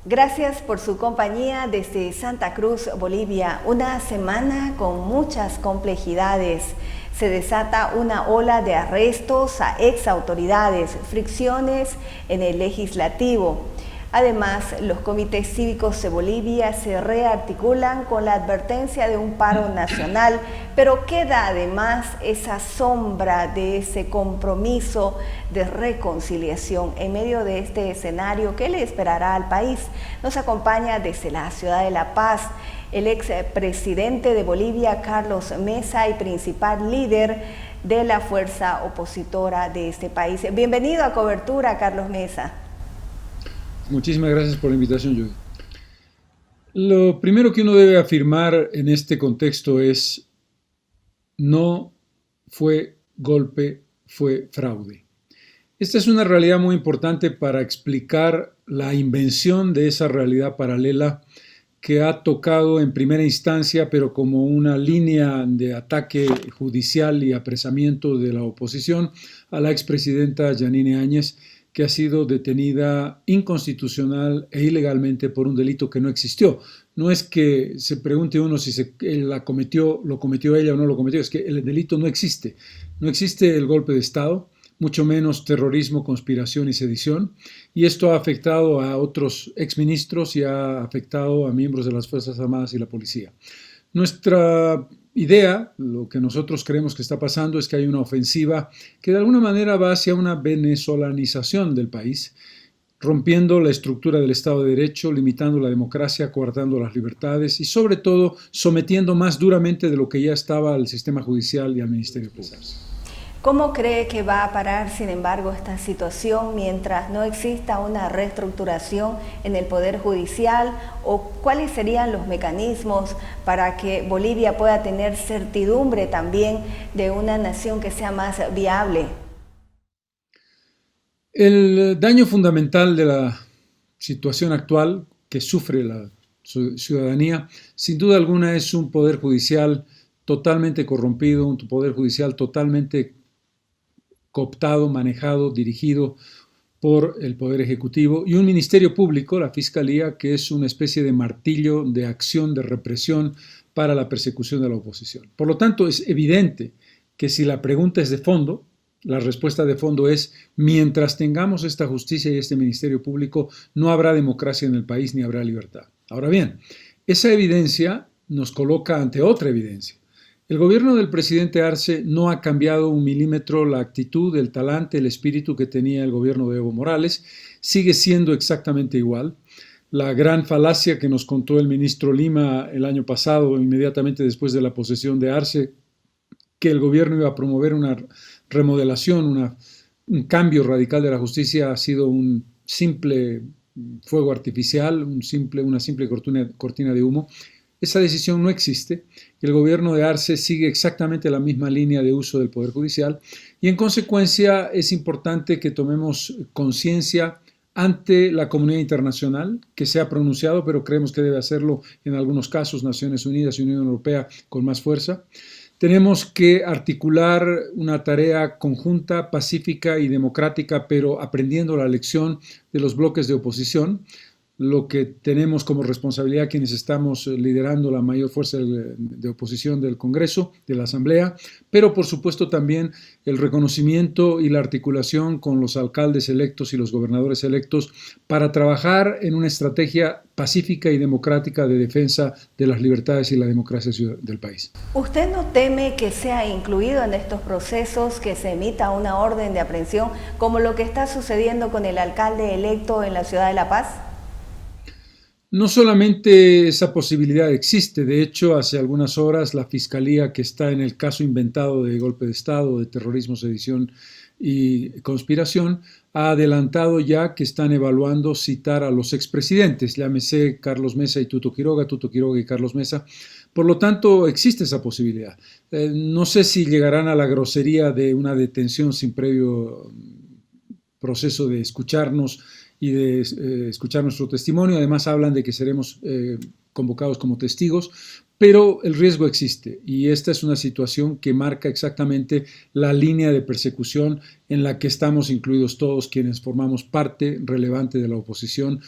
Gracias por su compañía desde Santa Cruz, Bolivia. Una semana con muchas complejidades. Se desata una ola de arrestos a exautoridades, fricciones en el legislativo. Además, los comités cívicos de Bolivia se rearticulan con la advertencia de un paro nacional, pero queda además esa sombra de ese compromiso de reconciliación en medio de este escenario que le esperará al país. Nos acompaña desde la ciudad de La Paz el expresidente de Bolivia, Carlos Mesa, y principal líder de la fuerza opositora de este país. Bienvenido a Cobertura, Carlos Mesa. Muchísimas gracias por la invitación, Judy. Lo primero que uno debe afirmar en este contexto es: no fue golpe, fue fraude. Esta es una realidad muy importante para explicar la invención de esa realidad paralela que ha tocado en primera instancia, pero como una línea de ataque judicial y apresamiento de la oposición, a la expresidenta Yanine Áñez, que ha sido detenida inconstitucional e ilegalmente por un delito que no existió. No es que se pregunte uno si lo cometió ella o no lo cometió, es que el delito no existe. No existe el golpe de Estado, mucho menos terrorismo, conspiración y sedición, y esto ha afectado a otros exministros y ha afectado a miembros de las Fuerzas Armadas y la policía. Nuestra idea, lo que nosotros creemos que está pasando, es que hay una ofensiva que de alguna manera va hacia una venezolanización del país, rompiendo la estructura del Estado de Derecho, limitando la democracia, coartando las libertades y sobre todo sometiendo más duramente de lo que ya estaba al sistema judicial y al Ministerio Público. ¿Cómo cree que va a parar, sin embargo, esta situación mientras no exista una reestructuración en el Poder Judicial? ¿O cuáles serían los mecanismos para que Bolivia pueda tener certidumbre también de una nación que sea más viable? El daño fundamental de la situación actual que sufre la ciudadanía, sin duda alguna, es un Poder Judicial totalmente corrompido, un Poder Judicial totalmente cooptado, manejado, dirigido por el Poder Ejecutivo, y un Ministerio Público, la Fiscalía, que es una especie de martillo de acción, de represión para la persecución de la oposición. Por lo tanto, es evidente que si la pregunta es de fondo, la respuesta de fondo es: mientras tengamos esta justicia y este Ministerio Público, no habrá democracia en el país ni habrá libertad. Ahora bien, esa evidencia nos coloca ante otra evidencia. El gobierno del presidente Arce no ha cambiado un milímetro la actitud, el talante, el espíritu que tenía el gobierno de Evo Morales. Sigue siendo exactamente igual. La gran falacia que nos contó el ministro Lima el año pasado, inmediatamente después de la posesión de Arce, que el gobierno iba a promover una remodelación, un cambio radical de la justicia, ha sido un simple fuego artificial, una simple cortina de humo. Esa decisión no existe. El gobierno de Arce sigue exactamente la misma línea de uso del Poder Judicial y, en consecuencia, es importante que tomemos conciencia ante la comunidad internacional, que se ha pronunciado, pero creemos que debe hacerlo en algunos casos Naciones Unidas y Unión Europea con más fuerza. Tenemos que articular una tarea conjunta, pacífica y democrática, pero aprendiendo la lección de los bloques de oposición. Lo que tenemos como responsabilidad quienes estamos liderando la mayor fuerza de oposición del Congreso, de la Asamblea, pero por supuesto también el reconocimiento y la articulación con los alcaldes electos y los gobernadores electos para trabajar en una estrategia pacífica y democrática de defensa de las libertades y la democracia del país. ¿Usted no teme que sea incluido en estos procesos, que se emita una orden de aprehensión como lo que está sucediendo con el alcalde electo en la ciudad de La Paz? No solamente esa posibilidad existe, de hecho, hace algunas horas la Fiscalía, que está en el caso inventado de golpe de Estado, de terrorismo, sedición y conspiración, ha adelantado ya que están evaluando citar a los expresidentes, llámese Carlos Mesa y Tuto Quiroga y Carlos Mesa. Por lo tanto, existe esa posibilidad. No sé si llegarán a la grosería de una detención sin previo proceso de escucharnos y de escuchar nuestro testimonio. Además hablan de que seremos convocados como testigos, pero el riesgo existe y esta es una situación que marca exactamente la línea de persecución en la que estamos incluidos todos quienes formamos parte relevante de la oposición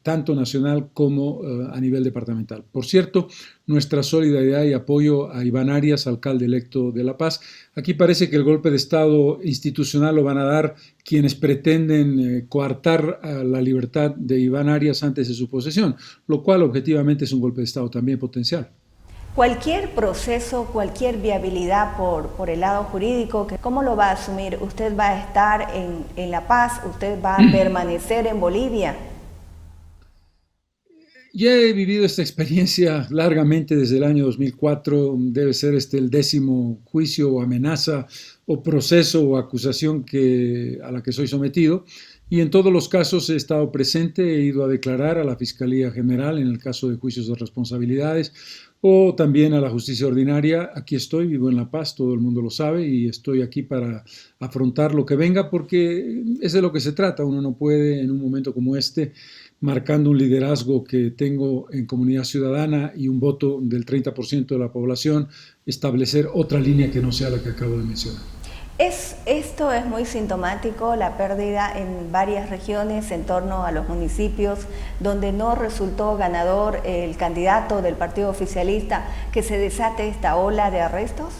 tanto nacional como a nivel departamental. Por cierto, nuestra solidaridad y apoyo a Iván Arias, alcalde electo de La Paz. Aquí parece que el golpe de Estado institucional lo van a dar quienes pretenden coartar a la libertad de Iván Arias antes de su posesión, lo cual objetivamente es un golpe de Estado también potencial. Cualquier proceso, cualquier viabilidad por el lado jurídico, ¿cómo lo va a asumir? ¿Usted va a estar en La Paz? ¿Usted va a permanecer en Bolivia? Ya he vivido esta experiencia largamente desde el año 2004, debe ser el 10º juicio o amenaza o proceso o acusación a la que soy sometido, y en todos los casos he estado presente, he ido a declarar a la Fiscalía General en el caso de juicios de responsabilidades o también a la justicia ordinaria. Aquí estoy, vivo en La Paz, todo el mundo lo sabe, y estoy aquí para afrontar lo que venga porque es de lo que se trata. Uno no puede en un momento como este, marcando un liderazgo que tengo en comunidad ciudadana y un voto del 30% de la población, establecer otra línea que no sea la que acabo de mencionar. Esto es muy sintomático, la pérdida en varias regiones en torno a los municipios donde no resultó ganador el candidato del partido oficialista, que se desate esta ola de arrestos.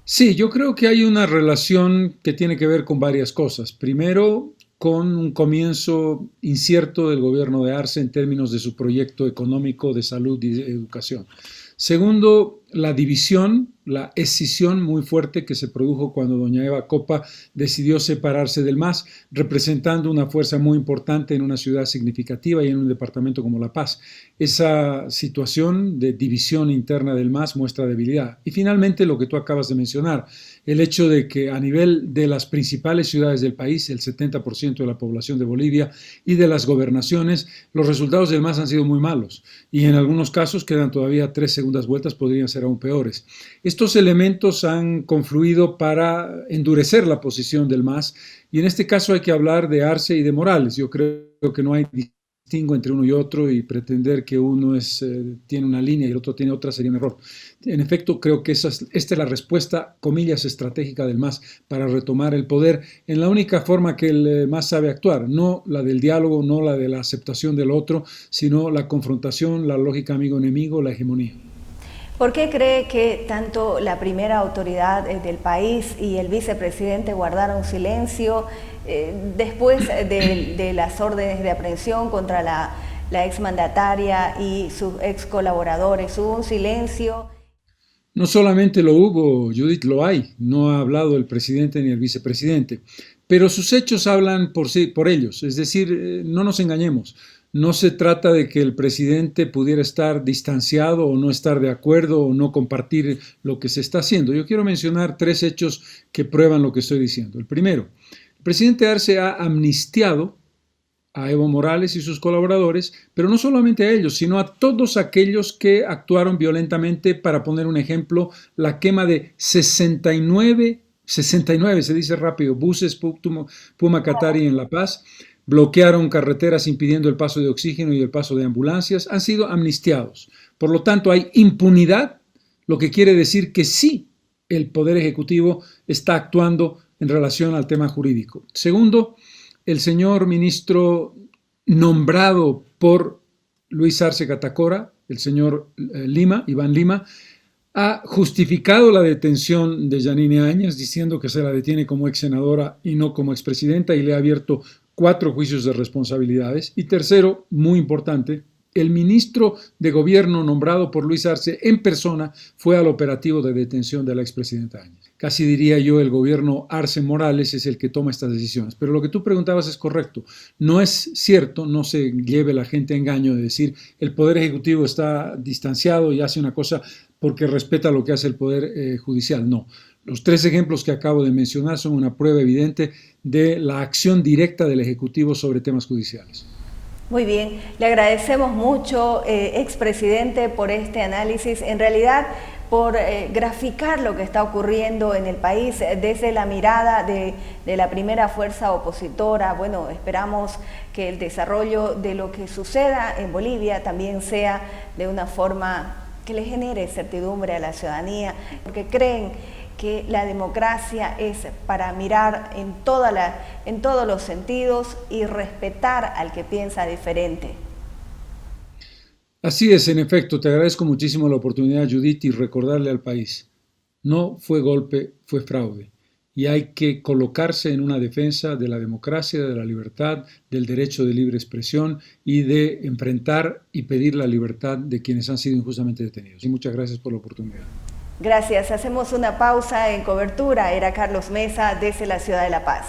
Sí, yo creo que hay una relación que tiene que ver con varias cosas. Primero, con un comienzo incierto del gobierno de Arce en términos de su proyecto económico de salud y de educación. Segundo, la división, la escisión muy fuerte que se produjo cuando doña Eva Copa decidió separarse del MAS, representando una fuerza muy importante en una ciudad significativa y en un departamento como La Paz. Esa situación de división interna del MAS muestra debilidad. Y finalmente, lo que tú acabas de mencionar, el hecho de que a nivel de las principales ciudades del país, el 70% de la población de Bolivia y de las gobernaciones, los resultados del MAS han sido muy malos y en algunos casos quedan todavía 3 segundas vueltas, podrían ser aún peores. Estos elementos han confluido para endurecer la posición del MAS y en este caso hay que hablar de Arce y de Morales. Yo creo que no hay distingo entre uno y otro y pretender que uno tiene una línea y el otro tiene otra sería un error. En efecto, creo que esta es la respuesta, comillas, estratégica del MAS para retomar el poder en la única forma que el MAS sabe actuar, no la del diálogo, no la de la aceptación del otro, sino la confrontación, la lógica amigo-enemigo, la hegemonía. ¿Por qué cree que tanto la primera autoridad del país y el vicepresidente guardaron silencio después de las órdenes de aprehensión contra la exmandataria y sus ex colaboradores? ¿Hubo un silencio? No solamente lo hubo, Judith, lo hay. No ha hablado el presidente ni el vicepresidente, pero sus hechos hablan por ellos. Es decir, no nos engañemos. No se trata de que el presidente pudiera estar distanciado o no estar de acuerdo o no compartir lo que se está haciendo. Yo quiero mencionar 3 hechos que prueban lo que estoy diciendo. El primero, el presidente Arce ha amnistiado a Evo Morales y sus colaboradores, pero no solamente a ellos, sino a todos aquellos que actuaron violentamente. Para poner un ejemplo, la quema de 69, se dice rápido, buses Puma Katari en La Paz, bloquearon carreteras impidiendo el paso de oxígeno y el paso de ambulancias, han sido amnistiados. Por lo tanto, hay impunidad, lo que quiere decir que sí, el Poder Ejecutivo está actuando en relación al tema jurídico. Segundo, el señor ministro nombrado por Luis Arce Catacora, el señor Iván Lima, ha justificado la detención de Yanine Áñez diciendo que se la detiene como ex senadora y no como expresidenta y le ha abierto 4 juicios de responsabilidades. Y tercero, muy importante, el ministro de Gobierno nombrado por Luis Arce en persona fue al operativo de detención de la expresidenta Áñez. Casi diría yo, el gobierno Arce Morales es el que toma estas decisiones. Pero lo que tú preguntabas es correcto. No es cierto, no se lleve la gente a engaño de decir el Poder Ejecutivo está distanciado y hace una cosa porque respeta lo que hace el Poder Judicial. No. Los 3 ejemplos que acabo de mencionar son una prueba evidente de la acción directa del Ejecutivo sobre temas judiciales. Muy bien, le agradecemos mucho, expresidente, por este análisis. En realidad, por graficar lo que está ocurriendo en el país desde la mirada de la primera fuerza opositora. Bueno, esperamos que el desarrollo de lo que suceda en Bolivia también sea de una forma que le genere certidumbre a la ciudadanía, porque creen que la democracia es para mirar en todos los sentidos y respetar al que piensa diferente. Así es, en efecto, te agradezco muchísimo la oportunidad, Judith, y recordarle al país, no fue golpe, fue fraude. Y hay que colocarse en una defensa de la democracia, de la libertad, del derecho de libre expresión y de enfrentar y pedir la libertad de quienes han sido injustamente detenidos. Y muchas gracias por la oportunidad. Gracias. Hacemos una pausa en cobertura. Era Carlos Mesa desde la ciudad de La Paz.